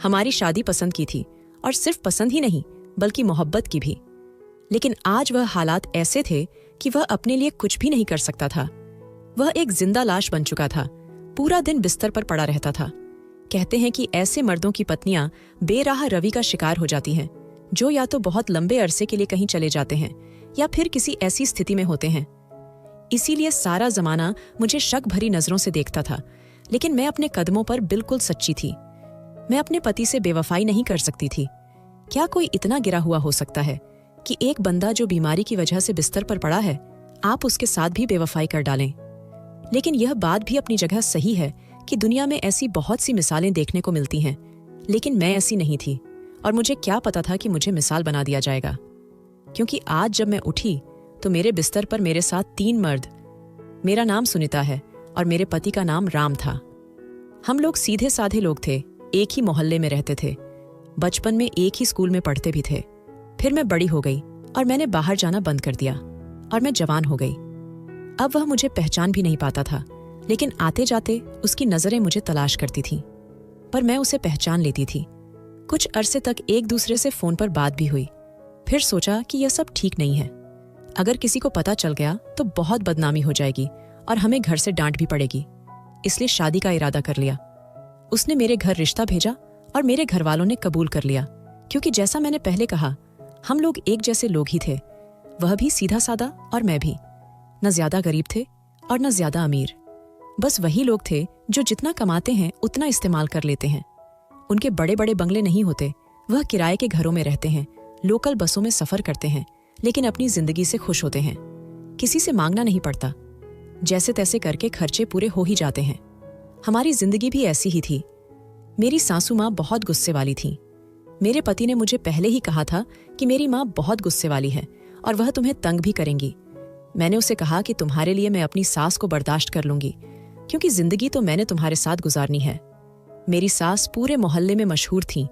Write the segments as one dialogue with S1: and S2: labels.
S1: हमारी शादी पसंद की थी, और सिर्फ पसंद ही नहीं बल्कि मोहब्बत की भी। लेकिन आज वह हालात ऐसे थे कि वह अपने लिए कुछ भी नहीं कर सकता था। वह एक जिंदा लाश बन चुका था, पूरा दिन बिस्तर पर पड़ा रहता था। कहते हैं कि ऐसे मर्दों की पत्नियां बेराह रवि का शिकार हो जाती हैं, जो या तो बहुत लंबे अरसे के लिए कहीं चले जाते हैं या फिर किसी ऐसी स्थिति में होते हैं। इसीलिए सारा जमाना मुझे शक भरी नजरों से देखता था, लेकिन मैं अपने कदमों पर बिल्कुल सच्ची थी। मैं अपने पति से बेवफाई नहीं कर सकती थी। क्या कोई इतना गिरा हुआ हो सकता है कि एक बंदा जो बीमारी की वजह से बिस्तर पर पड़ा है, आप उसके साथ भी बेवफाई कर डालें? लेकिन यह बात भी अपनी जगह सही है कि दुनिया में ऐसी बहुत सी मिसालें देखने को मिलती हैं, लेकिन मैं ऐसी नहीं थी, और मुझे क्या पता था कि मुझे मिसाल बना दिया जाएगा। क्योंकि आज जब मैं उठी तो मेरे बिस्तर पर मेरे साथ 3 मर्द। मेरा नाम सुनीता है और मेरे पति का नाम राम था। हम लोग सीधे साधे लोग थे, एक ही मोहल्ले में रहते थे, बचपन में एक ही स्कूल में पढ़ते भी थे। फिर मैं बड़ी हो गई और मैंने बाहर जाना बंद कर दिया और मैं जवान हो गई। अब वह मुझे पहचान भी नहीं पाता था, लेकिन आते जाते उसकी नजरें मुझे तलाश करती थीं, पर मैं उसे पहचान लेती थी। कुछ अरसे तक एक दूसरे से फोन पर बात भी हुई। फिर सोचा कि यह सब ठीक नहीं है। अगर किसी को पता चल गया तो बहुत बदनामी हो जाएगी और हमें घर से डांट भी पड़ेगी। इसलिए शादी का इरादा कर लिया। उसने मेरे घर रिश्ता भेजा और मेरे घर वालों ने कबूल कर लिया, क्योंकि जैसा मैंने पहले कहा, हम लोग एक जैसे लोग ही थे। वह भी सीधा सादा और मैं भी। न ज्यादा गरीब थे और न ज्यादा अमीर। बस वही लोग थे जो जितना कमाते हैं उतना इस्तेमाल कर लेते हैं। उनके बड़े बड़े बंगले नहीं होते, वह किराए के घरों में रहते हैं, लोकल बसों में सफर करते हैं, लेकिन अपनी जिंदगी से खुश होते हैं। किसी से मांगना नहीं पड़ता, जैसे तैसे करके खर्चे पूरे हो ही जाते हैं। हमारी जिंदगी भी ऐसी ही थी। मेरी सासू माँ बहुत गुस्से वाली थी। मेरे पति ने मुझे पहले ही कहा था कि मेरी माँ बहुत गुस्से वाली है और वह तुम्हें तंग भी करेंगी। मैंने उसे कहा कि तुम्हारे लिए मैं अपनी सास को बर्दाश्त कर लूंगी, क्योंकि जिंदगी तो मैंने तुम्हारे साथ गुजारनी है। मेरी सास पूरे मोहल्ले में मशहूर थीं,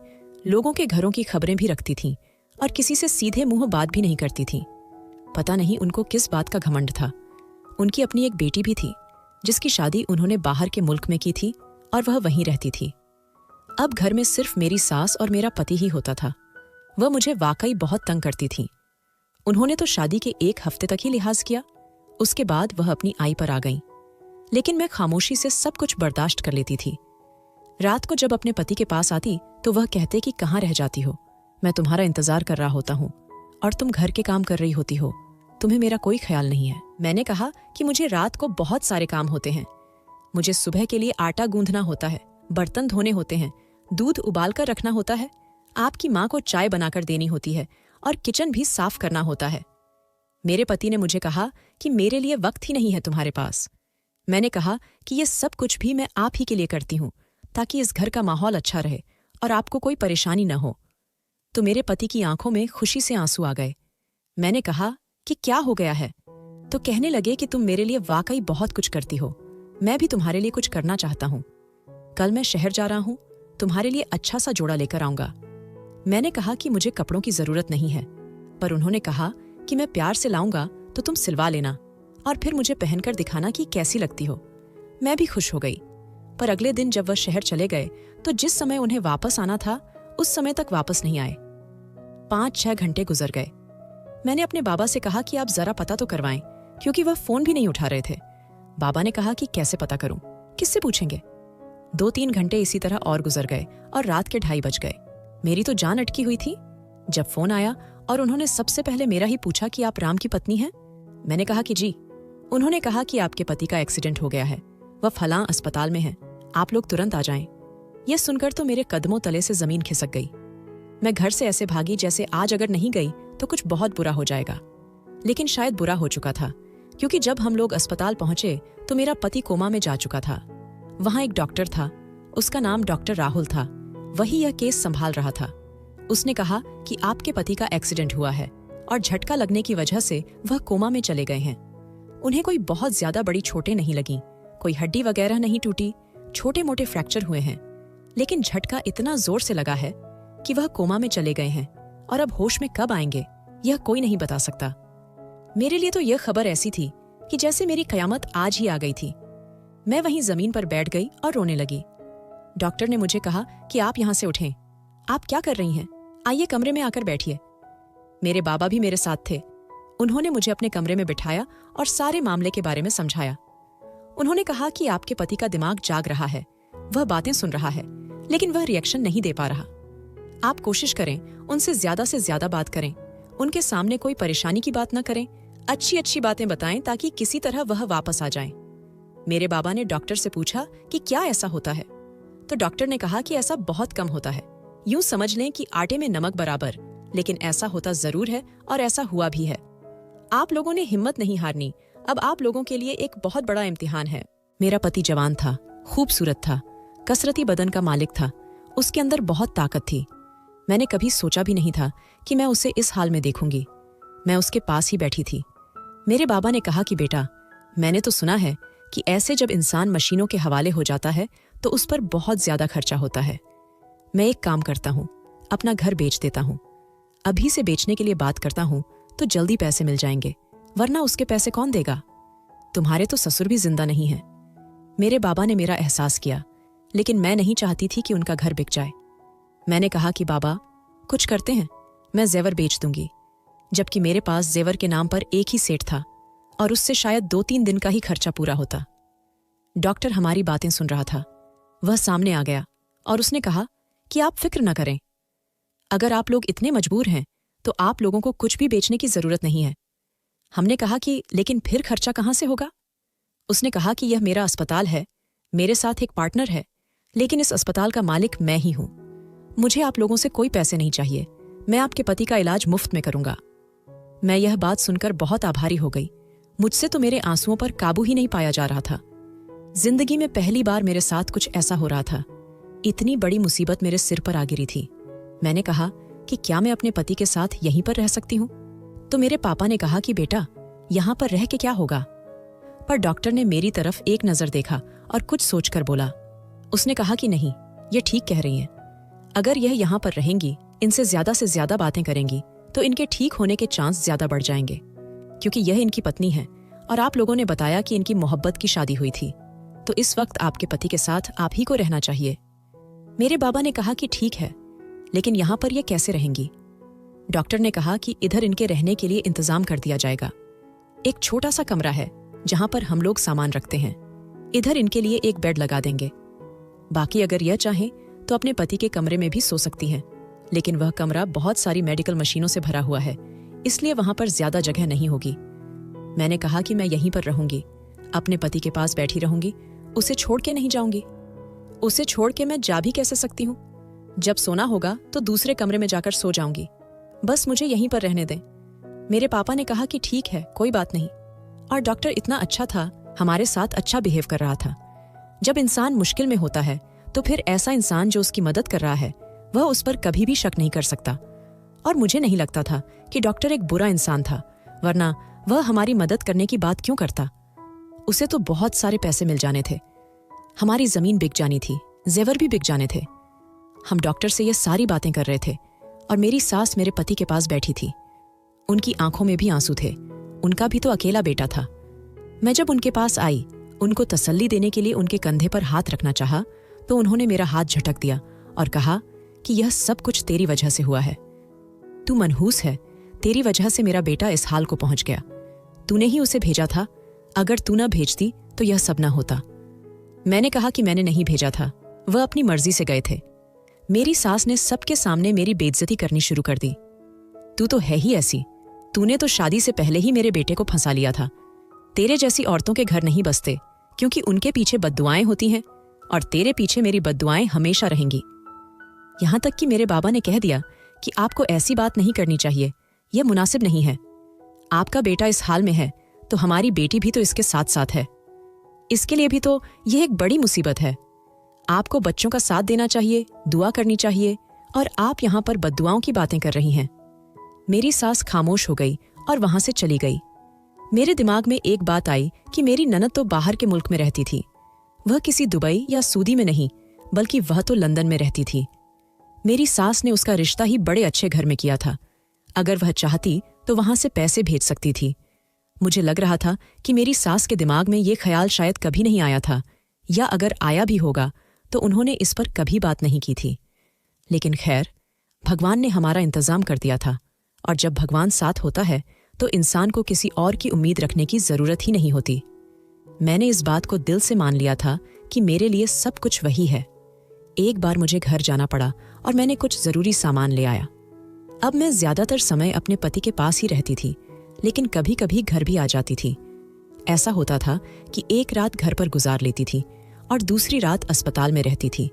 S1: लोगों के घरों की खबरें भी रखती थीं और किसी से सीधे मुंह बात भी नहीं करती थीं। पता नहीं उनको किस बात का घमंड था। उनकी अपनी एक बेटी भी थी, जिसकी शादी उन्होंने बाहर के मुल्क में की थी और वह वहीं रहती थी। अब घर में सिर्फ मेरी सास और मेरा पति ही होता था। वह मुझे वाकई बहुत तंग करती थी। उन्होंने तो शादी के 1 हफ्ते तक ही लिहाज किया, उसके बाद वह अपनी आई पर आ गईं। लेकिन मैं खामोशी से सब कुछ बर्दाश्त कर लेती थी। रात को जब अपने पति के पास आती तो वह कहते कि कहाँ रह जाती हो, मैं तुम्हारा इंतजार कर रहा होता हूँ और तुम घर के काम कर रही होती हो, तुम्हें मेरा कोई ख्याल नहीं है। मैंने कहा कि मुझे रात को बहुत सारे काम होते हैं। मुझे सुबह के लिए आटा गूंथना होता है, बर्तन धोने होते हैं, दूध उबाल कर रखना होता है, आपकी माँ को चाय बनाकर देनी होती है और किचन भी साफ करना होता है। मेरे पति ने मुझे कहा कि मेरे लिए वक्त ही नहीं है तुम्हारे पास। मैंने कहा कि ये सब कुछ भी मैं आप ही के लिए करती हूँ, ताकि इस घर का माहौल अच्छा रहे और आपको कोई परेशानी न हो। तो मेरे पति की आंखों में खुशी से आंसू आ गए। मैंने कहा कि क्या हो गया है? तो कहने लगे कि तुम मेरे लिए वाकई बहुत कुछ करती हो, मैं भी तुम्हारे लिए कुछ करना चाहता हूँ। कल मैं शहर जा रहा हूँ, तुम्हारे लिए अच्छा सा जोड़ा लेकर आऊंगा। मैंने कहा कि मुझे कपड़ों की जरूरत नहीं है, पर उन्होंने कहा कि मैं प्यार से लाऊंगा तो तुम सिलवा लेना और फिर मुझे पहनकर दिखाना कि कैसी लगती हो। मैं भी खुश हो गई। पर अगले दिन जब वह शहर चले गए तो जिस समय उन्हें वापस आना था उस समय तक वापस नहीं आए। 5-6 घंटे गुजर गए। मैंने अपने बाबा से कहा कि आप जरा पता तो करवाएं, क्योंकि वह फोन भी नहीं उठा रहे थे। बाबा ने कहा कि कैसे पता करूं, किससे पूछेंगे। 2-3 घंटे इसी तरह और गुजर गए और रात के 2:30 बज गए। मेरी तो जान अटकी हुई थी। जब फोन आया और उन्होंने सबसे पहले मेरा ही पूछा कि आप राम की पत्नी हैं? मैंने कहा कि जी। उन्होंने कहा कि आपके पति का एक्सीडेंट हो गया है, वह फलां अस्पताल में है, आप लोग तुरंत आ जाएं। यह सुनकर तो मेरे कदमों तले से जमीन खिसक गई। मैं घर से ऐसे भागी जैसे आज अगर नहीं गई तो कुछ बहुत बुरा हो जाएगा। लेकिन शायद बुरा हो चुका था, क्योंकि जब हम लोग अस्पताल पहुंचे तो मेरा पति कोमा में जा चुका था। वहां एक डॉक्टर था, उसका नाम डॉक्टर राहुल था। वही यह केस संभाल रहा था। उसने कहा कि आपके पति का एक्सीडेंट हुआ है और झटका लगने की वजह से वह कोमा में चले गए हैं। उन्हें कोई बहुत ज्यादा बड़ी चोटें नहीं लगीं, कोई हड्डी वगैरह नहीं टूटी, छोटे मोटे फ्रैक्चर हुए हैं, लेकिन झटका इतना जोर से लगा है कि वह कोमा में चले गए हैं और अब होश में कब आएंगे यह कोई नहीं बता सकता। मेरे लिए तो यह खबर ऐसी थी कि जैसे मेरी कयामत आज ही आ गई थी। मैं वहीं जमीन पर बैठ गई और रोने लगी। डॉक्टर ने मुझे कहा कि आप यहाँ से उठें। आप क्या कर रही हैं? आइए कमरे में आकर बैठिए। मेरे बाबा भी मेरे साथ थे। उन्होंने मुझे अपने कमरे में बिठाया और सारे मामले के बारे में समझाया। उन्होंने कहा कि आपके पति का दिमाग जाग रहा है, वह बातें सुन रहा है, लेकिन वह रिएक्शन नहीं दे पा रहा। आप कोशिश करें, उनसे ज्यादा बात करें, उनके सामने कोई परेशानी की बात न करें, अच्छी अच्छी बातें बताएं ताकि किसी तरह वह वापस आ जाएं। मेरे बाबा ने डॉक्टर से पूछा कि क्या ऐसा होता है, तो डॉक्टर ने कहा कि ऐसा बहुत कम होता है। यूं समझ लें कि आटे में नमक बराबर, लेकिन ऐसा होता जरूर है और ऐसा हुआ भी है। आप लोगों ने हिम्मत नहीं हारनी। अब आप लोगों के लिए एक बहुत बड़ा इम्तिहान है। मेरा पति जवान था, खूबसूरत था, कसरती बदन का मालिक था, उसके अंदर बहुत ताकत थी। मैंने कभी सोचा भी नहीं था कि मैं उसे इस हाल में देखूंगी। मैं उसके पास ही बैठी थी। मेरे बाबा ने कहा कि बेटा, मैंने तो सुना है कि ऐसे जब इंसान मशीनों के हवाले हो जाता है तो उस पर बहुत ज्यादा खर्चा होता है। मैं एक काम करता हूँ, अपना घर बेच देता हूँ। अभी से बेचने के लिए बात करता हूँ तो जल्दी पैसे मिल जाएंगे, वरना उसके पैसे कौन देगा? तुम्हारे तो ससुर भी जिंदा नहीं है। मेरे बाबा ने मेरा एहसास किया, लेकिन मैं नहीं चाहती थी कि उनका घर बिक जाए। मैंने कहा कि बाबा, कुछ करते हैं, मैं जेवर बेच दूंगी। जबकि मेरे पास जेवर के नाम पर एक ही सेठ था और उससे शायद 2-3 दिन का ही खर्चा पूरा होता। डॉक्टर हमारी बातें सुन रहा था। वह सामने आ गया और उसने कहा कि आप फिक्र न करें। अगर आप लोग इतने मजबूर हैं तो आप लोगों को कुछ भी बेचने की जरूरत नहीं है। हमने कहा कि लेकिन फिर खर्चा कहां से होगा? उसने कहा कि यह मेरा अस्पताल है, मेरे साथ एक पार्टनर है, लेकिन इस अस्पताल का मालिक मैं ही हूं। मुझे आप लोगों से कोई पैसे नहीं चाहिए। मैं आपके पति का इलाज मुफ्त में करूंगा। मैं यह बात सुनकर बहुत आभारी हो गई। मुझसे तो मेरे आंसुओं पर काबू ही नहीं पाया जा रहा था। जिंदगी में पहली बार मेरे साथ कुछ ऐसा हो रहा था। इतनी बड़ी मुसीबत मेरे सिर पर आ गिरी थी। मैंने कहा कि क्या मैं अपने पति के साथ यहीं पर रह सकती हूँ? तो मेरे पापा ने कहा कि बेटा, यहां पर रह के क्या होगा? पर डॉक्टर ने मेरी तरफ एक नजर देखा और कुछ सोचकर बोला। उसने कहा कि नहीं, ये ठीक कह रही हैं। अगर यह यहां पर रहेंगी, इनसे ज्यादा बातें करेंगी, तो इनके ठीक होने के चांस ज्यादा बढ़ जाएंगे, क्योंकि यह इनकी पत्नी है और आप लोगों ने बताया कि इनकी मोहब्बत की शादी हुई थी, तो इस वक्त आपके पति के साथ आप ही को रहना चाहिए। मेरे बाबा ने कहा कि ठीक है, लेकिन यहां पर ये कैसे रहेंगी? डॉक्टर ने कहा कि इधर इनके रहने के लिए इंतजाम कर दिया जाएगा। एक छोटा सा कमरा है जहां पर हम लोग सामान रखते हैं। इधर इनके लिए एक बेड लगा देंगे। बाकी अगर यह चाहें तो अपने पति के कमरे में भी सो सकती हैं, लेकिन वह कमरा बहुत सारी मेडिकल मशीनों से भरा हुआ है, इसलिए वहां पर ज्यादा जगह नहीं होगी। मैंने कहा कि मैं यहीं पर रहूंगी, अपने पति के पास बैठी रहूंगी, उसे छोड़ के नहीं जाऊंगी। उसे छोड़ के मैं जा भी कैसे सकती हूँ? जब सोना होगा तो दूसरे कमरे में जाकर सो जाऊंगी। बस मुझे यहीं पर रहने दें। मेरे पापा ने कहा कि ठीक है, कोई बात नहीं। और डॉक्टर इतना अच्छा था, हमारे साथ अच्छा बिहेव कर रहा था। जब इंसान मुश्किल में होता है तो फिर ऐसा इंसान जो उसकी मदद कर रहा है, वह उस पर कभी भी शक नहीं कर सकता। और मुझे नहीं लगता था कि डॉक्टर एक बुरा इंसान था, वरना वह हमारी मदद करने की बात क्यों करता? उसे तो बहुत सारे पैसे मिल जाने थे। हमारी जमीन बिक जानी थी, जेवर भी बिक जाने थे। हम डॉक्टर से ये सारी बातें कर रहे थे और मेरी सास मेरे पति के पास बैठी थी। उनकी आंखों में भी आंसू थे। उनका भी तो अकेला बेटा था। मैं जब उनके पास आई, उनको तसल्ली देने के लिए उनके कंधे पर हाथ रखना चाहा, तो उन्होंने मेरा हाथ झटक दिया और कहा कि यह सब कुछ तेरी वजह से हुआ है। तू मनहूस है, तेरी वजह से मेरा बेटा इस हाल को पहुंच गया। तूने ही उसे भेजा था, अगर तू न भेजती तो यह सब न होता। मैंने कहा कि मैंने नहीं भेजा था, वह अपनी मर्जी से गए थे। मेरी सास ने सबके सामने मेरी बेइज्जती करनी शुरू कर दी। तू तो है ही ऐसी, तूने तो शादी से पहले ही मेरे बेटे को फंसा लिया था। तेरे जैसी औरतों के घर नहीं बसते, क्योंकि उनके पीछे बद्दुआएं होती हैं और तेरे पीछे मेरी बद्दुआएं हमेशा रहेंगी। यहां तक कि मेरे बाबा ने कह दिया कि आपको ऐसी बात नहीं करनी चाहिए, यह मुनासिब नहीं है। आपका बेटा इस हाल में है तो हमारी बेटी भी तो इसके साथ साथ है। इसके लिए भी तो यह एक बड़ी मुसीबत है। आपको बच्चों का साथ देना चाहिए, दुआ करनी चाहिए, और आप यहां पर बद्दुआओं की बातें कर रही हैं। मेरी सास खामोश हो गई और वहां से चली गई। मेरे दिमाग में एक बात आई कि मेरी ननद तो बाहर के मुल्क में रहती थी। वह किसी दुबई या सऊदी में नहीं, बल्कि वह तो लंदन में रहती थी। मेरी सास ने उसका रिश्ता ही बड़े अच्छे घर में किया था। अगर वह चाहती तो वहां से पैसे भेज सकती थी। मुझे लग रहा था कि मेरी सास के दिमाग में ये ख्याल शायद कभी नहीं आया था, या अगर आया भी होगा तो उन्होंने इस पर कभी बात नहीं की थी। लेकिन खैर, भगवान ने हमारा इंतजाम कर दिया था, और जब भगवान साथ होता है तो इंसान को किसी और की उम्मीद रखने की जरूरत ही नहीं होती। मैंने इस बात को दिल से मान लिया था कि मेरे लिए सब कुछ वही है। एक बार मुझे घर जाना पड़ा और मैंने कुछ जरूरी सामान ले आया। अब मैं ज्यादातर समय अपने पति के पास ही रहती थी, लेकिन कभी कभी घर भी आ जाती थी। ऐसा होता था कि एक रात घर पर गुजार लेती थी और दूसरी रात अस्पताल में रहती थी।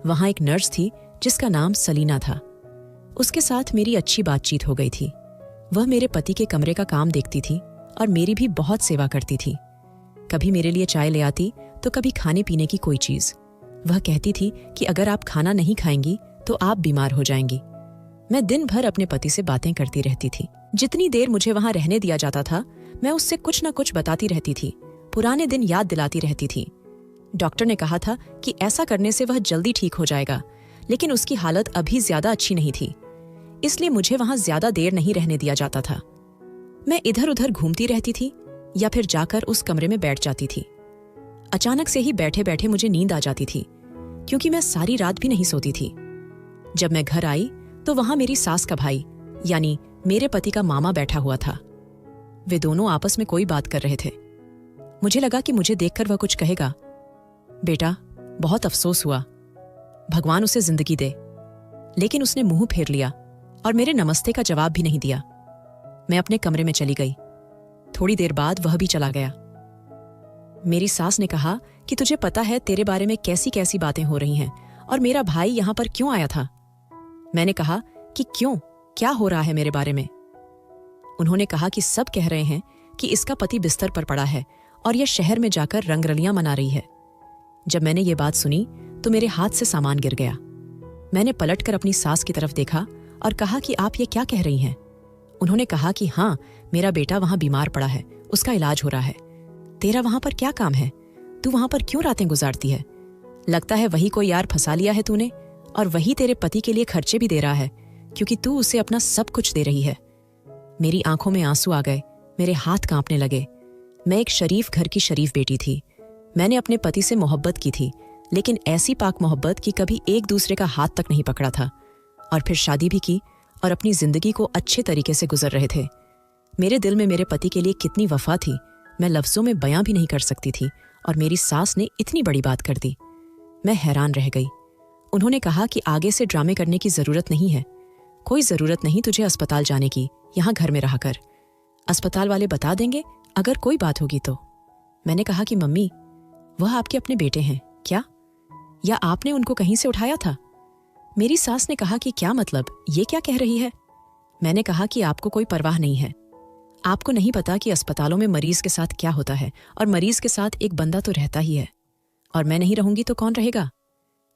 S1: वहां एक नर्स थी जिसका नाम सलीना था। उसके साथ मेरी अच्छी बातचीत हो गई थी। वह मेरे पति के कमरे का काम देखती थी और मेरी भी बहुत सेवा करती थी। कभी मेरे लिए चाय ले आती तो कभी खाने पीने की कोई चीज। वह कहती थी कि अगर आप खाना नहीं खाएंगी तो आप बीमार हो जाएंगी। मैं दिन भर अपने पति से बातें करती रहती थी। जितनी देर मुझे वहां रहने दिया जाता था, मैं उससे कुछ न कुछ बताती रहती थी, पुराने दिन याद दिलाती रहती थी। डॉक्टर ने कहा था कि ऐसा करने से वह जल्दी ठीक हो जाएगा, लेकिन उसकी हालत अभी ज्यादा अच्छी नहीं थी, इसलिए मुझे वहां ज्यादा देर नहीं रहने दिया जाता था। मैं इधर उधर घूमती रहती थी या फिर जाकर उस कमरे में बैठ जाती थी। अचानक से ही बैठे बैठे मुझे नींद आ जाती थी, क्योंकि मैं सारी रात भी नहीं सोती थी। जब मैं घर आई तो वहां मेरी सास का भाई यानी मेरे पति का मामा बैठा हुआ था। वे दोनों आपस में कोई बात कर रहे थे। मुझे लगा कि मुझे देखकर वह कुछ कहेगा। बेटा, बहुत अफसोस हुआ, भगवान उसे जिंदगी दे। लेकिन उसने मुंह फेर लिया और मेरे नमस्ते का जवाब भी नहीं दिया। मैं अपने कमरे में चली गई। थोड़ी देर बाद वह भी चला गया। मेरी सास ने कहा कि तुझे पता है तेरे बारे में कैसी कैसी बातें हो रही हैं और मेरा भाई यहां पर क्यों आया था। मैंने कहा कि क्यों, क्या हो रहा है मेरे बारे में। उन्होंने कहा कि सब कह रहे हैं कि इसका पति बिस्तर पर पड़ा है और यह शहर में जाकर रंगरलियां मना रही है। जब मैंने ये बात सुनी तो मेरे हाथ से सामान गिर गया। मैंने पलटकर अपनी सास की तरफ देखा और कहा कि आप ये क्या कह रही हैं। उन्होंने कहा कि हाँ, मेरा बेटा वहां बीमार पड़ा है, उसका इलाज हो रहा है। तेरा वहां पर क्या काम है? तू वहां पर क्यों रातें गुजारती है? लगता है वही कोई यार फंसा लिया है तूने, और वही तेरे पति के लिए खर्चे भी दे रहा है, क्योंकि तू उसे अपना सब कुछ दे रही है। मेरी आंखों में आंसू आ गए, मेरे हाथ कांपने लगे। मैं एक शरीफ घर की शरीफ बेटी थी। मैंने अपने पति से मोहब्बत की थी, लेकिन ऐसी पाक मोहब्बत कि कभी एक दूसरे का हाथ तक नहीं पकड़ा था। और फिर शादी भी की और अपनी जिंदगी को अच्छे तरीके से गुजर रहे थे। मेरे दिल में मेरे पति के लिए कितनी वफा थी, मैं लफ्जों में बयां भी नहीं कर सकती थी, और मेरी सास ने इतनी बड़ी बात कर दी। मैं हैरान रह गई। उन्होंने कहा कि आगे से ड्रामे करने की जरूरत नहीं है। कोई जरूरत नहीं तुझे अस्पताल जाने की, यहां घर में रहा कर। अस्पताल वाले बता देंगे अगर कोई बात होगी तो। मैंने कहा कि मम्मी, वह आपके अपने बेटे हैं क्या, या आपने उनको कहीं से उठाया था? मेरी सास ने कहा कि क्या मतलब, ये क्या कह रही है? मैंने कहा कि आपको कोई परवाह नहीं है। आपको नहीं पता कि अस्पतालों में मरीज के साथ क्या होता है, और मरीज के साथ एक बंदा तो रहता ही है, और मैं नहीं रहूंगी तो कौन रहेगा?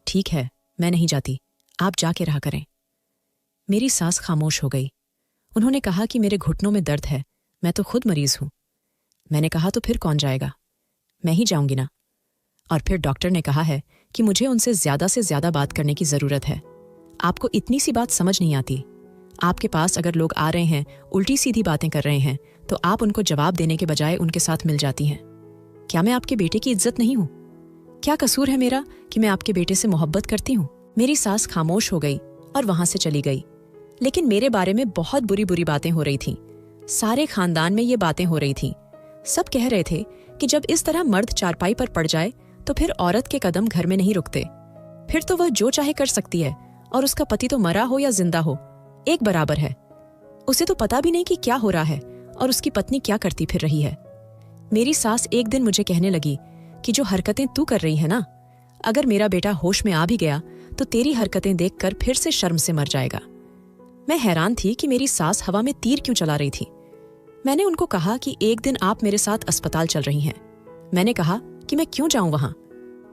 S1: ठीक है, मैं नहीं जाती, आप जाके रहा करें। मेरी सास खामोश हो गई। उन्होंने कहा कि मेरे घुटनों में दर्द है, मैं तो खुद मरीज हूं। मैंने कहा तो फिर कौन जाएगा? मैं ही जाऊंगी ना। और फिर डॉक्टर ने कहा है कि मुझे उनसे से ज्यादा बात करने की जरूरत है। आपको इतनी सी बात समझ नहीं आती। आपके पास अगर लोग आ रहे हैं, उल्टी सीधी बातें कर रहे हैं, तो आप उनको जवाब देने के बजाय उनके साथ मिल जाती हैं। क्या मैं आपके बेटे की इज्जत नहीं हूं? क्या कसूर है मेरा कि मैं आपके बेटे से मोहब्बत करती हूं? मेरी सास खामोश हो गई और वहां से चली गई। लेकिन मेरे बारे में बहुत बुरी बुरी बातें हो रही थीं। सारे खानदान में ये बातें हो रही थीं। सब कह रहे थे कि जब इस तरह मर्द चारपाई पर पड़ जाए तो फिर औरत के कदम घर में नहीं रुकते। फिर तो वह जो चाहे कर सकती है, और उसका पति तो मरा हो या जिंदा हो, एक बराबर है। उसे तो पता भी नहीं कि क्या हो रहा है और उसकी पत्नी क्या करती फिर रही है। मेरी सास एक दिन मुझे कहने लगी कि जो हरकतें तू कर रही है ना, अगर मेरा बेटा होश में आ भी गया तो तेरी हरकतें देखकर फिर से शर्म से मर जाएगा। मैं हैरान थी कि मेरी सास हवा में तीर क्यों चला रही थी। मैंने उनको कहा कि एक दिन आप मेरे साथ अस्पताल चल रही हैं। मैंने कहा कि मैं क्यों जाऊं वहां,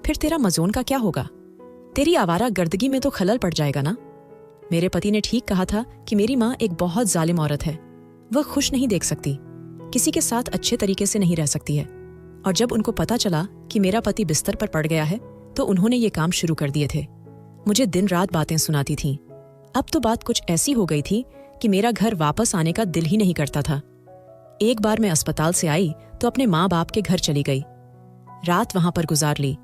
S1: फिर तेरा मजोन का क्या होगा? तेरी आवारा गर्दगी में तो खलल पड़ जाएगा ना। मेरे पति ने ठीक कहा था कि मेरी माँ एक बहुत जालिम औरत है। वह खुश नहीं देख सकती, किसी के साथ अच्छे तरीके से नहीं रह सकती है। और जब उनको पता चला कि मेरा पति बिस्तर पर पड़ गया है तो उन्होंने ये काम शुरू कर दिए थे। मुझे दिन रात बातें सुनाती थीं। अब तो बात कुछ ऐसी हो गई थी कि मेरा घर वापस आने का दिल ही नहीं करता था। एक बार मैं अस्पताल से आई तो अपने माँ बाप के घर चली गई। रात वहां पर गुजार ली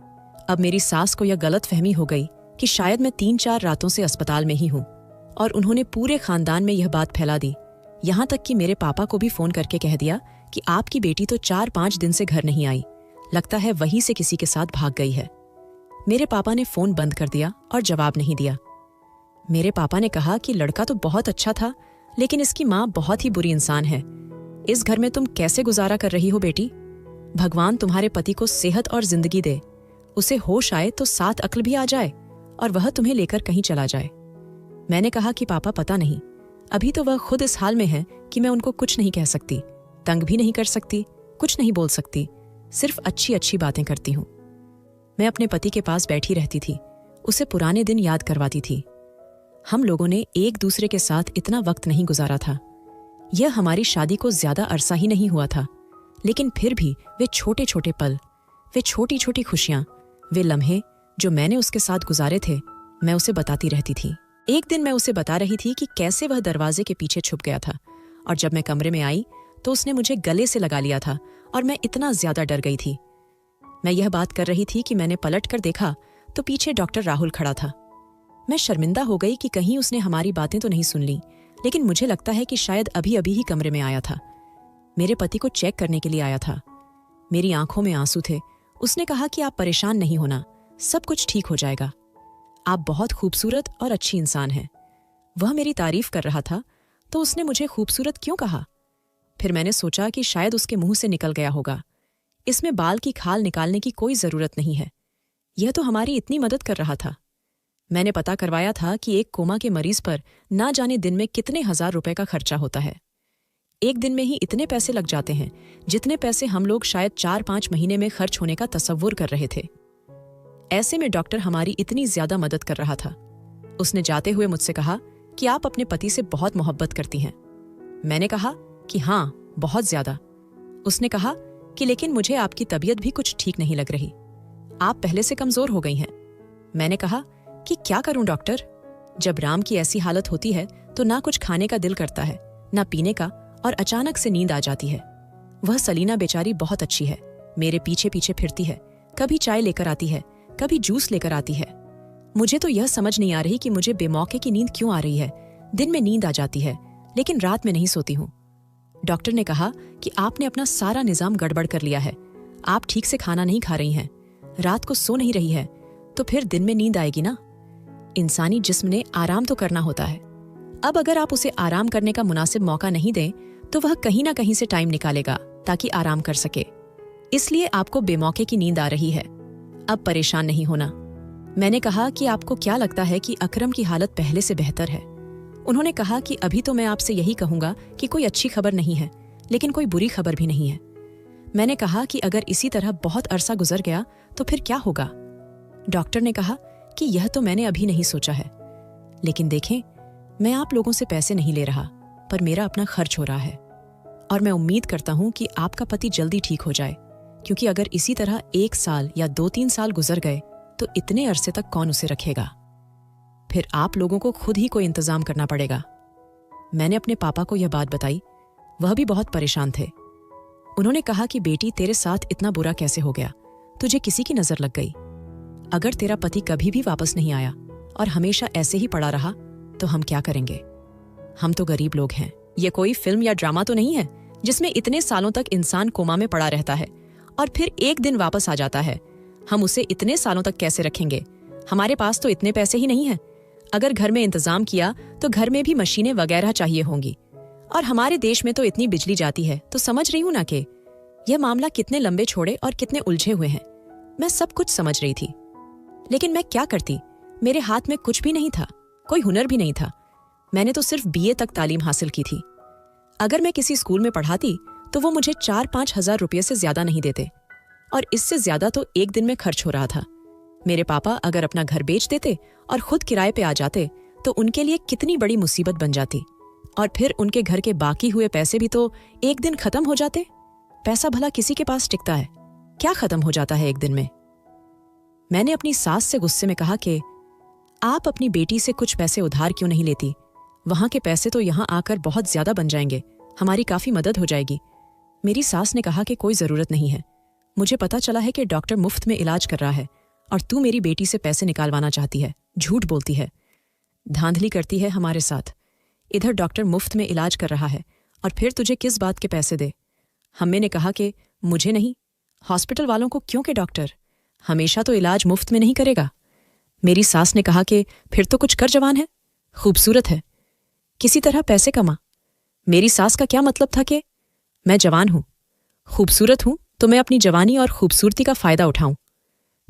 S1: अब मेरी सास को यह गलतफहमी हो गई कि शायद मैं 3-4 रातों से अस्पताल में ही हूँ, और उन्होंने पूरे खानदान में यह बात फैला दी। यहाँ तक कि मेरे पापा को भी फोन करके कह दिया कि आपकी बेटी तो 4-5 दिन से घर नहीं आई, लगता है वहीं से किसी के साथ भाग गई है। मेरे पापा ने फोन बंद कर दिया और जवाब नहीं दिया। मेरे पापा ने कहा कि लड़का तो बहुत अच्छा था, लेकिन इसकी माँ बहुत ही बुरी इंसान है। इस घर में तुम कैसे गुजारा कर रही हो बेटी? भगवान तुम्हारे पति को सेहत और जिंदगी दे, उसे होश आए तो साथ अक्ल भी आ जाए और वह तुम्हें लेकर कहीं चला जाए। मैंने कहा कि पापा पता नहीं, अभी तो वह खुद इस हाल में है कि मैं उनको कुछ नहीं कह सकती, तंग भी नहीं कर सकती, कुछ नहीं बोल सकती, सिर्फ अच्छी अच्छी बातें करती हूँ। मैं अपने पति के पास बैठी रहती थी, उसे पुराने दिन याद करवाती थी। हम लोगों ने एक दूसरे के साथ इतना वक्त नहीं गुजारा था। यह हमारी शादी को ज्यादा अरसा ही नहीं हुआ था, लेकिन फिर भी वे छोटे छोटे पल, वे छोटी छोटी खुशियां, वे लम्हे जो मैंने उसके साथ गुजारे थे, मैं उसे बताती रहती थी। एक दिन मैं उसे बता रही थी कि कैसे वह दरवाजे के पीछे छुप गया था, और जब मैं कमरे में आई तो उसने मुझे गले से लगा लिया था और मैं इतना ज्यादा डर गई थी। मैं यह बात कर रही थी कि मैंने पलट कर देखा तो पीछे डॉक्टर राहुल खड़ा था। मैं शर्मिंदा हो गई कि कहीं उसने हमारी बातें तो नहीं सुन ली, लेकिन मुझे लगता है कि शायद अभी अभी ही कमरे में आया था। मेरे पति को चेक करने के लिए आया था। मेरी आंखों में आंसू थे। उसने कहा कि आप परेशान नहीं होना, सब कुछ ठीक हो जाएगा, आप बहुत खूबसूरत और अच्छी इंसान हैं। वह मेरी तारीफ कर रहा था तो उसने मुझे खूबसूरत क्यों कहा? फिर मैंने सोचा कि शायद उसके मुंह से निकल गया होगा, इसमें बाल की खाल निकालने की कोई जरूरत नहीं है, यह तो हमारी इतनी मदद कर रहा था। मैंने पता करवाया था कि एक कोमा के मरीज पर ना जाने दिन में कितने हजार रुपए का खर्चा होता है। एक दिन में ही इतने पैसे लग जाते हैं जितने पैसे हम लोग शायद 4-5 महीने में खर्च होने का तसव्वुर कर रहे थे। ऐसे में डॉक्टर हमारी इतनी ज्यादा मदद कर रहा था। उसने जाते हुए मुझसे कहा कि आप अपने पति से बहुत मोहब्बत करती हैं। मैंने कहा कि हाँ, बहुत ज्यादा। उसने कहा कि लेकिन मुझे आपकी तबीयत भी कुछ ठीक नहीं लग रही, आप पहले से कमजोर हो गई हैं। मैंने कहा कि क्या करूं डॉक्टर, जब राम की ऐसी हालत होती है तो ना कुछ खाने का दिल करता है, ना पीने का, और अचानक से नींद आ जाती है। वह सलीना बेचारी बहुत अच्छी है, मेरे पीछे पीछे फिरती है, कभी चाय लेकर आती है, कभी जूस लेकर आती है। मुझे तो यह समझ नहीं आ रही कि मुझे बेमौके की नींद क्यों आ रही है। दिन में नींद आ जाती है लेकिन रात में नहीं सोती हूँ। डॉक्टर ने कहा कि आपने अपना सारा निजाम गड़बड़ कर लिया है, आप ठीक से खाना नहीं खा रही हैं, रात को सो नहीं रही है, तो फिर दिन में नींद आएगी ना। इंसानी जिस्म ने आराम तो करना होता है। अब अगर आप उसे आराम करने का मुनासिब मौका नहीं दें तो वह कहीं ना कहीं से टाइम निकालेगा ताकि आराम कर सके। इसलिए आपको बेमौके की नींद आ रही है, अब परेशान नहीं होना। मैंने कहा कि आपको क्या लगता है कि अकरम की हालत पहले से बेहतर है? उन्होंने कहा कि अभी तो मैं आपसे यही कहूंगा कि कोई अच्छी खबर नहीं है, लेकिन कोई बुरी खबर भी नहीं है। मैंने कहा कि अगर इसी तरह बहुत अरसा गुजर गया तो फिर क्या होगा? डॉक्टर ने कहा कि यह तो मैंने अभी नहीं सोचा है, लेकिन देखें, मैं आप लोगों से पैसे नहीं ले रहा, पर मेरा अपना खर्च हो रहा है, और मैं उम्मीद करता हूं कि आपका पति जल्दी ठीक हो जाए, क्योंकि अगर इसी तरह 1 साल या 2-3 साल गुजर गए तो इतने अरसे तक कौन उसे रखेगा? फिर आप लोगों को खुद ही कोई इंतजाम करना पड़ेगा। मैंने अपने पापा को यह बात बताई, वह भी बहुत परेशान थे। उन्होंने कहा कि बेटी, तेरे साथ इतना बुरा कैसे हो गया? तुझे किसी की नजर लग गई? अगर तेरा पति कभी भी वापस नहीं आया और हमेशा ऐसे ही पड़ा रहा तो हम क्या करेंगे? हम तो गरीब लोग हैं, ये कोई फिल्म या ड्रामा तो नहीं है जिसमें इतने सालों तक इंसान कोमा में पड़ा रहता है और फिर एक दिन वापस आ जाता है। हम उसे इतने सालों तक कैसे रखेंगे? हमारे पास तो इतने पैसे ही नहीं हैं। अगर घर में इंतजाम किया तो घर में भी मशीनें वगैरह चाहिए होंगी, और हमारे देश में तो इतनी बिजली जाती है, तो समझ रही हूं ना कि यह मामला कितने लंबे छोड़े और कितने उलझे हुए हैं। मैं सब कुछ समझ रही थी, लेकिन मैं क्या करती? मेरे हाथ में कुछ भी नहीं था, कोई हुनर भी नहीं था। मैंने तो सिर्फ BA तक तालीम हासिल की थी। अगर मैं किसी स्कूल में पढ़ाती तो वो मुझे 4-5 हजार रुपये से ज्यादा नहीं देते, और इससे ज्यादा तो एक दिन में खर्च हो रहा था। मेरे पापा अगर अपना घर बेच देते और खुद किराए पे आ जाते तो उनके लिए कितनी बड़ी मुसीबत बन जाती, और फिर उनके घर के बाकी हुए पैसे भी तो एक दिन खत्म हो जाते। पैसा भला किसी के पास टिकता है? क्या खत्म हो जाता है एक दिन में? मैंने अपनी सास से गुस्से में कहा कि आप अपनी बेटी से कुछ पैसे उधार क्यों नहीं लेती? वहां के पैसे तो यहाँ आकर बहुत ज्यादा बन जाएंगे, हमारी काफी मदद हो जाएगी। मेरी सास ने कहा कि कोई जरूरत नहीं है, मुझे पता चला है कि डॉक्टर मुफ्त में इलाज कर रहा है और तू मेरी बेटी से पैसे निकालवाना चाहती है, झूठ बोलती है, धांधली करती है हमारे साथ। इधर डॉक्टर मुफ्त में इलाज कर रहा है और फिर तुझे किस बात के पैसे दे? हम्मे ने कहा कि मुझे नहीं, हॉस्पिटल वालों को क्यों? के डॉक्टर हमेशा तो इलाज मुफ्त में नहीं करेगा। मेरी सास ने कहा कि फिर तो कुछ कर, जवान है, खूबसूरत है, किसी तरह पैसे कमा। मेरी सास का क्या मतलब था कि मैं जवान हूं, खूबसूरत हूं, तो मैं अपनी जवानी और खूबसूरती का फायदा उठाऊं।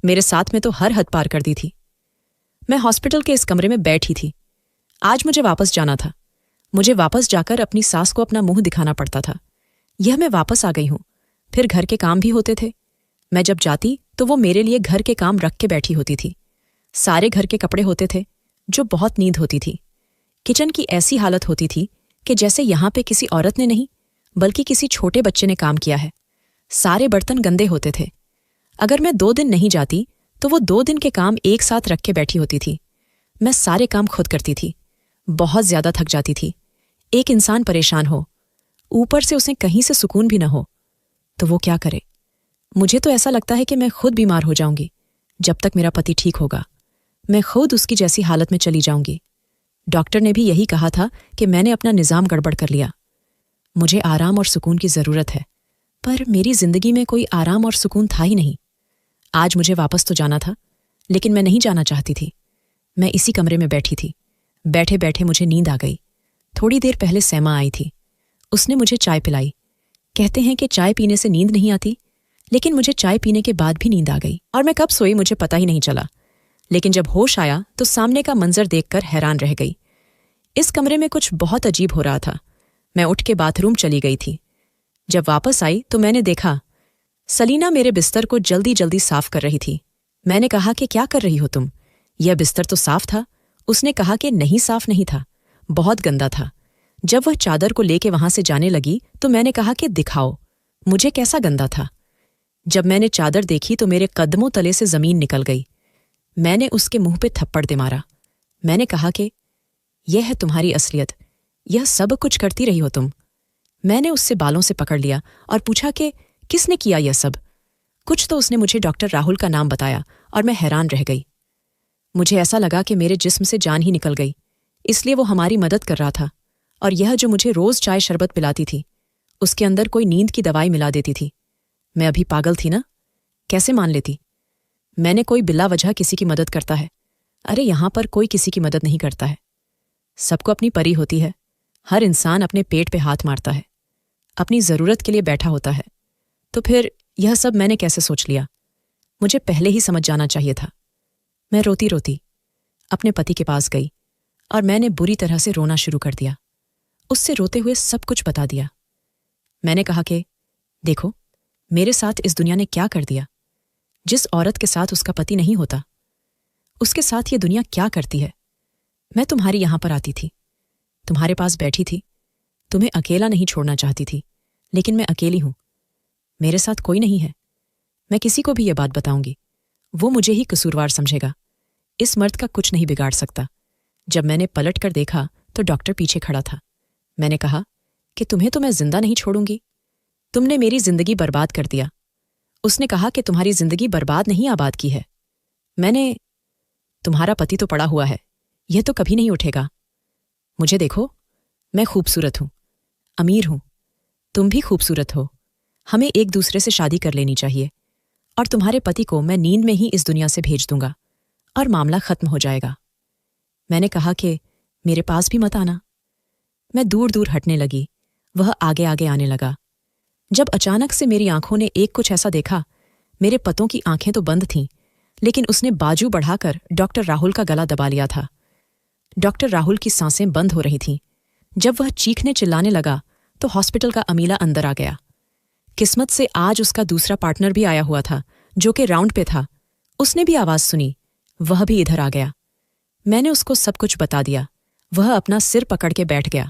S1: मेरे साथ में तो हर हद पार कर दी थी। मैं हॉस्पिटल के इस कमरे में बैठी थी। आज मुझे वापस जाना था। मुझे वापस जाकर अपनी सास को अपना मुंह दिखाना पड़ता था। यह मैं वापस आ गई हूं। फिर घर के काम भी होते थे। मैं जब जाती तो वो मेरे लिए घर के काम रख के बैठी होती थी। सारे घर के कपड़े होते थे, जो बहुत नींद होती थी। किचन की ऐसी हालत होती थी कि जैसे यहां पे किसी औरत ने नहीं, बल्कि किसी छोटे बच्चे ने काम किया है। सारे बर्तन गंदे होते थे। अगर मैं 2 दिन नहीं जाती तो वो 2 दिन के काम एक साथ रख के बैठी होती थी। मैं सारे काम खुद करती थी। बहुत ज्यादा थक जाती थी। एक इंसान परेशान हो, ऊपर से उसे कहीं से सुकून भी न हो, तो वो क्या करे? मुझे तो ऐसा लगता है कि मैं खुद बीमार हो जाऊंगी जब तक मेरा पति ठीक होगा। मैं खुद उसकी जैसी हालत में चली जाऊंगी। डॉक्टर ने भी यही कहा था कि मैंने अपना निजाम गड़बड़ कर लिया। मुझे आराम और सुकून की जरूरत है, पर मेरी जिंदगी में कोई आराम और सुकून था ही नहीं। आज मुझे वापस तो जाना था, लेकिन मैं नहीं जाना चाहती थी। मैं इसी कमरे में बैठी थी। बैठे बैठे मुझे नींद आ गई। थोड़ी देर पहले सैमा आई थी। उसने मुझे चाय पिलाई। कहते हैं कि चाय पीने से नींद नहीं आती, लेकिन मुझे चाय पीने के बाद भी नींद आ गई और मैं कब सोई मुझे पता ही नहीं चला। लेकिन जब होश आया तो सामने का मंजर देखकर हैरान रह गई। इस कमरे में कुछ बहुत अजीब हो रहा था। मैं उठ के बाथरूम चली गई थी। जब वापस आई तो मैंने देखा सलीना मेरे बिस्तर को जल्दी जल्दी साफ कर रही थी। मैंने कहा कि क्या कर रही हो तुम? यह बिस्तर तो साफ था। उसने कहा कि नहीं, साफ नहीं था, बहुत गंदा था। जब वह चादर को लेके वहां से जाने लगी तो मैंने कहा कि दिखाओ मुझे कैसा गंदा था। जब मैंने चादर देखी तो मेरे कदमों तले से जमीन निकल गई। मैंने उसके मुंह पे थप्पड़ दे मारा। मैंने कहा कि यह है तुम्हारी असलियत, यह सब कुछ करती रही हो तुम। मैंने उससे बालों से पकड़ लिया और पूछा कि किसने किया यह सब? कुछ तो उसने मुझे डॉक्टर राहुल का नाम बताया और मैं हैरान रह गई। मुझे ऐसा लगा कि मेरे जिस्म से जान ही निकल गई। इसलिए वो हमारी मदद कर रहा था। और यह जो मुझे रोज चाय शरबत पिलाती थी, उसके अंदर कोई नींद की दवाई मिला देती थी। मैं अभी पागल थी ना? कैसे मान लेती? मैंने कोई बिला वजह किसी की मदद करता है? अरे यहां पर कोई किसी की मदद नहीं करता है। सबको अपनी परी होती है। हर इंसान अपने पेट पे हाथ मारता है, अपनी जरूरत के लिए बैठा होता है। तो फिर यह सब मैंने कैसे सोच लिया? मुझे पहले ही समझ जाना चाहिए था। मैं रोती रोती अपने पति के पास गई और मैंने बुरी तरह से रोना शुरू कर दिया। उससे रोते हुए सब कुछ बता दिया। मैंने कहा कि देखो मेरे साथ इस दुनिया ने क्या कर दिया। जिस औरत के साथ उसका पति नहीं होता, उसके साथ ये दुनिया क्या करती है। मैं तुम्हारी यहां पर आती थी, तुम्हारे पास बैठी थी, तुम्हें अकेला नहीं छोड़ना चाहती थी, लेकिन मैं अकेली हूं। मेरे साथ कोई नहीं है। मैं किसी को भी यह बात बताऊंगी, वो मुझे ही कसूरवार समझेगा। इस मर्द का कुछ नहीं बिगाड़ सकता। जब मैंने पलट कर देखा तो डॉक्टर पीछे खड़ा था। मैंने कहा कि तुम्हें तो मैं जिंदा नहीं छोड़ूंगी, तुमने मेरी जिंदगी बर्बाद कर दिया। उसने कहा कि तुम्हारी जिंदगी बर्बाद नहीं आबाद की है। मैंने, तुम्हारा पति तो पड़ा हुआ है, यह तो कभी नहीं उठेगा। मुझे देखो, मैं खूबसूरत हूं, अमीर हूं, तुम भी खूबसूरत हो। हमें एक दूसरे से शादी कर लेनी चाहिए और तुम्हारे पति को मैं नींद में ही इस दुनिया से भेज दूंगा और मामला खत्म हो जाएगा। मैंने कहा कि मेरे पास भी मत आना। मैं दूर दूर हटने लगी। वह आगे आगे आने लगा। जब अचानक से मेरी आंखों ने एक कुछ ऐसा देखा, मेरे पतों की आंखें तो बंद थीं, लेकिन उसने बाजू बढ़ाकर डॉक्टर राहुल का गला दबा लिया था। डॉक्टर राहुल की सांसें बंद हो रही थीं। जब वह चीखने चिल्लाने लगा तो हॉस्पिटल का अमीला अंदर आ गया। किस्मत से आज उसका दूसरा पार्टनर भी आया हुआ था, जो कि राउंड पे था। उसने भी आवाज सुनी, वह भी इधर आ गया। मैंने उसको सब कुछ बता दिया। वह अपना सिर पकड़ के बैठ गया।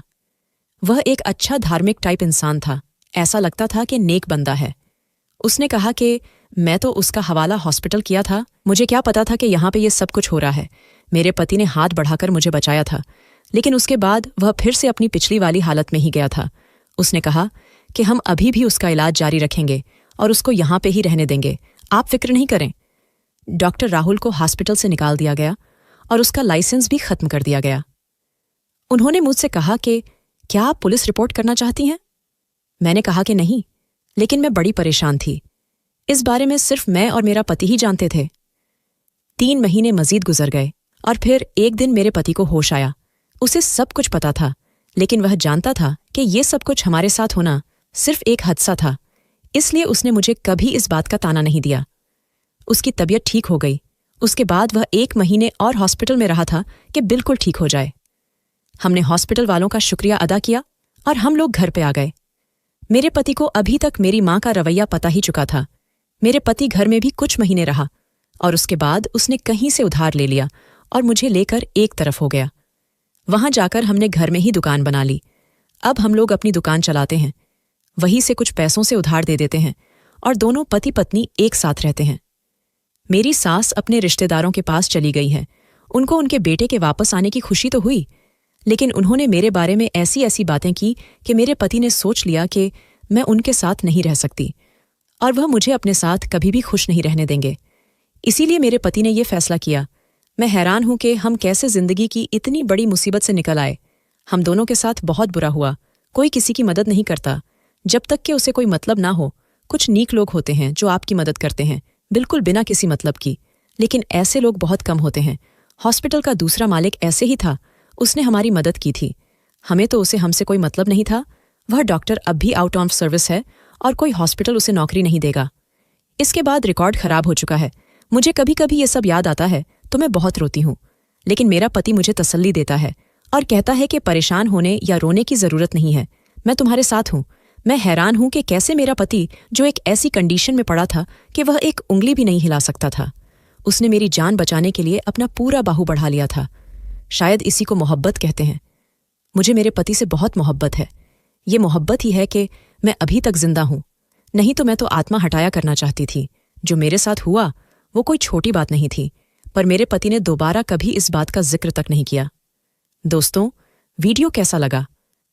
S1: वह एक अच्छा धार्मिक टाइप इंसान था। ऐसा लगता था कि नेक बंदा है। उसने कहा कि मैं तो उसका हवाला हॉस्पिटल किया था, मुझे क्या पता था कि यहाँ पे ये सब कुछ हो रहा है। मेरे पति ने हाथ बढ़ाकर मुझे बचाया था, लेकिन उसके बाद वह फिर से अपनी पिछली वाली हालत में ही गया था। उसने कहा कि हम अभी भी उसका इलाज जारी रखेंगे और उसको यहाँ पे ही रहने देंगे, आप फिक्र नहीं करें। डॉक्टर राहुल को हॉस्पिटल से निकाल दिया गया और उसका लाइसेंस भी खत्म कर दिया गया। उन्होंने मुझसे कहा कि क्या आप पुलिस रिपोर्ट करना चाहती हैं? मैंने कहा कि नहीं, लेकिन मैं बड़ी परेशान थी। इस बारे में सिर्फ मैं और मेरा पति ही जानते थे। 3 महीने मजीद गुजर गए और फिर एक दिन मेरे पति को होश आया। उसे सब कुछ पता था, लेकिन वह जानता था कि ये सब कुछ हमारे साथ होना सिर्फ एक हादसा था, इसलिए उसने मुझे कभी इस बात का ताना नहीं दिया। उसकी तबीयत ठीक हो गई। उसके बाद वह 1 महीने और हॉस्पिटल में रहा था कि बिल्कुल ठीक हो जाए। हमने हॉस्पिटल वालों का शुक्रिया अदा किया और हम लोग घर पे आ गए। मेरे पति को अभी तक मेरी मां का रवैया पता ही चुका था। मेरे पति घर में भी कुछ महीने रहा और उसके बाद उसने कहीं से उधार ले लिया और मुझे लेकर एक तरफ हो गया। वहां जाकर हमने घर में ही दुकान बना ली। अब हम लोग अपनी दुकान चलाते हैं, वहीं से कुछ पैसों से उधार दे देते हैं और दोनों पति पत्नी एक साथ रहते हैं। मेरी सास अपने रिश्तेदारों के पास चली गई है। उनको उनके बेटे के वापस आने की खुशी तो हुई, लेकिन उन्होंने मेरे बारे में ऐसी ऐसी बातें की कि मेरे पति ने सोच लिया कि मैं उनके साथ नहीं रह सकती और वह मुझे अपने साथ कभी भी खुश नहीं रहने देंगे। इसीलिए मेरे पति ने यह फैसला किया। मैं हैरान हूं कि हम कैसे जिंदगी की इतनी बड़ी मुसीबत से निकल आए। हम दोनों के साथ बहुत बुरा हुआ। कोई किसी की मदद नहीं करता जब तक कि उसे कोई मतलब ना हो। कुछ नीक लोग होते हैं जो आपकी मदद करते हैं, बिल्कुल बिना किसी मतलब की, लेकिन ऐसे लोग बहुत कम होते हैं। हॉस्पिटल का दूसरा मालिक ऐसे ही था। उसने हमारी मदद की थी। हमें तो उसे हमसे कोई मतलब नहीं था। वह डॉक्टर अब भी आउट ऑफ सर्विस है और कोई हॉस्पिटल उसे नौकरी नहीं देगा। इसके बाद रिकॉर्ड खराब हो चुका है। मुझे कभी कभी ये सब याद आता है तो मैं बहुत रोती हूँ, लेकिन मेरा पति मुझे तसल्ली देता है और कहता है कि परेशान होने या रोने की जरूरत नहीं है, मैं तुम्हारे साथ हूँ। मैं हैरान हूं कि कैसे मेरा पति, जो एक ऐसी कंडीशन में पड़ा था कि वह एक उंगली भी नहीं हिला सकता था, उसने मेरी जान बचाने के लिए अपना पूरा बाहु बढ़ा लिया था। शायद इसी को मोहब्बत कहते हैं। मुझे मेरे पति से बहुत मोहब्बत है। ये मोहब्बत ही है कि मैं अभी तक जिंदा हूं, नहीं तो मैं तो आत्मा हटाया करना चाहती थी। जो मेरे साथ हुआ वो कोई छोटी बात नहीं थी, पर मेरे पति ने दोबारा कभी इस बात का जिक्र तक नहीं किया। दोस्तों, वीडियो कैसा लगा?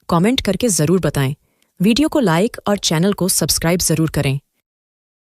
S1: कमेंट करके जरूर बताएं। वीडियो को लाइक और चैनल को सब्सक्राइब जरूर करें।